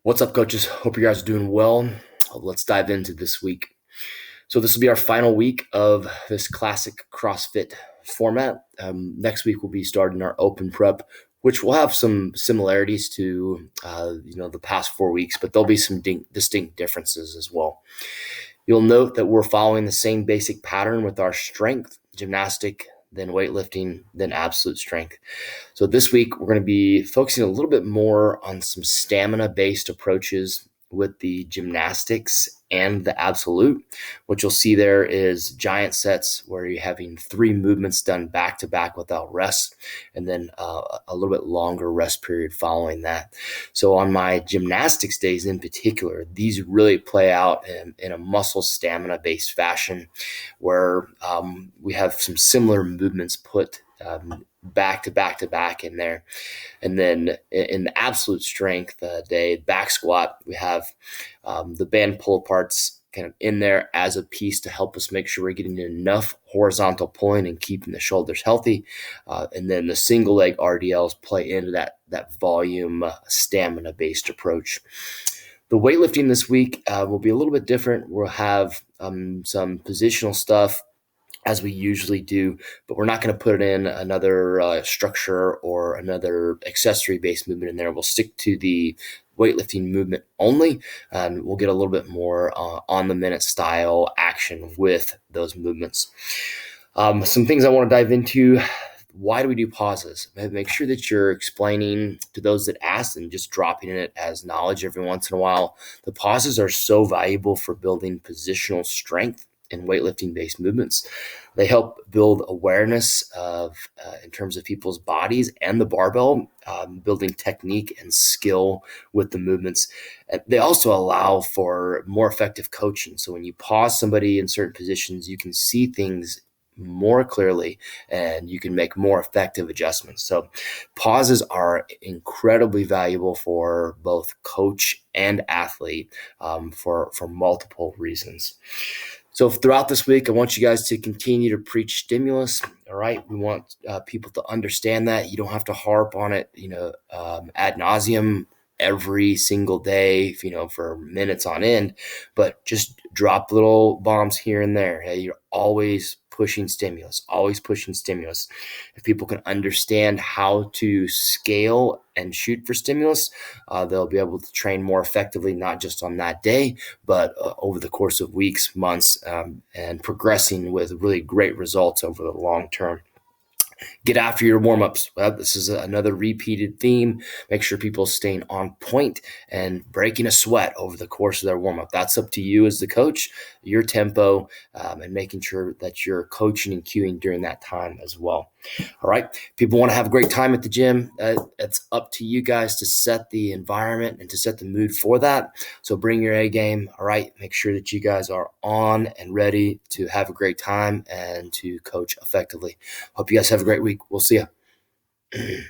What's up, coaches? Hope you guys are doing well. Let's dive into this week. So this will be our final week of this classic CrossFit format. Next week we'll be starting our open prep, which will have some similarities to the past 4 weeks, but there'll be some distinct differences as well. You'll note that we're following the same basic pattern with our strength, gymnastic, then weightlifting, then absolute strength. So this week, we're going to be focusing a little bit more on some stamina-based approaches with the gymnastics and the absolute. What you'll see there is giant sets where you're having 3 movements done back-to-back without rest, and then a little bit longer rest period following that. So on my gymnastics days in particular, these really play out in a muscle stamina-based fashion where we have some similar movements put back to back to back in there. And then in the absolute strength day, back squat, we have the band pull aparts kind of in there as a piece to help us make sure we're getting enough horizontal pulling and keeping the shoulders healthy. And then the single leg RDLs play into that volume stamina based approach. The weightlifting this week will be a little bit different. We'll have some positional stuff as we usually do, but we're not going to put in another structure or another accessory-based movement in there. We'll stick to the weightlifting movement only, and we'll get a little bit more on-the-minute style action with those movements. Some things I want to dive into. Why do we do pauses? Make sure that you're explaining to those that ask and just dropping it as knowledge every once in a while. The pauses are so valuable for building positional strength in weightlifting-based movements. They help build awareness of, in terms of people's bodies and the barbell, building technique and skill with the movements. They also allow for more effective coaching. So when you pause somebody in certain positions, you can see things more clearly and you can make more effective adjustments. So pauses are incredibly valuable for both coach and athlete for multiple reasons. So throughout this week, I want you guys to continue to preach stimulus. All right. We want people to understand that you don't have to harp on it, ad nauseum every single day, for minutes on end, but just drop little bombs here and there. Hey, you're always pushing stimulus, always pushing stimulus. If people can understand how to scale and shoot for stimulus, they'll be able to train more effectively, not just on that day, but over the course of weeks, months, and progressing with really great results over the long term. Get after your warm-ups. Well, this is another repeated theme. Make sure people staying on point and breaking a sweat over the course of their warm-up. That's up to you as the coach, your tempo, and making sure that you're coaching and cueing during that time as well. All right. People want to have a great time at the gym. It's up to you guys to set the environment and to set the mood for that. So bring your A game. All right. Make sure that you guys are on and ready to have a great time and to coach effectively. Hope you guys have a great week. We'll see you.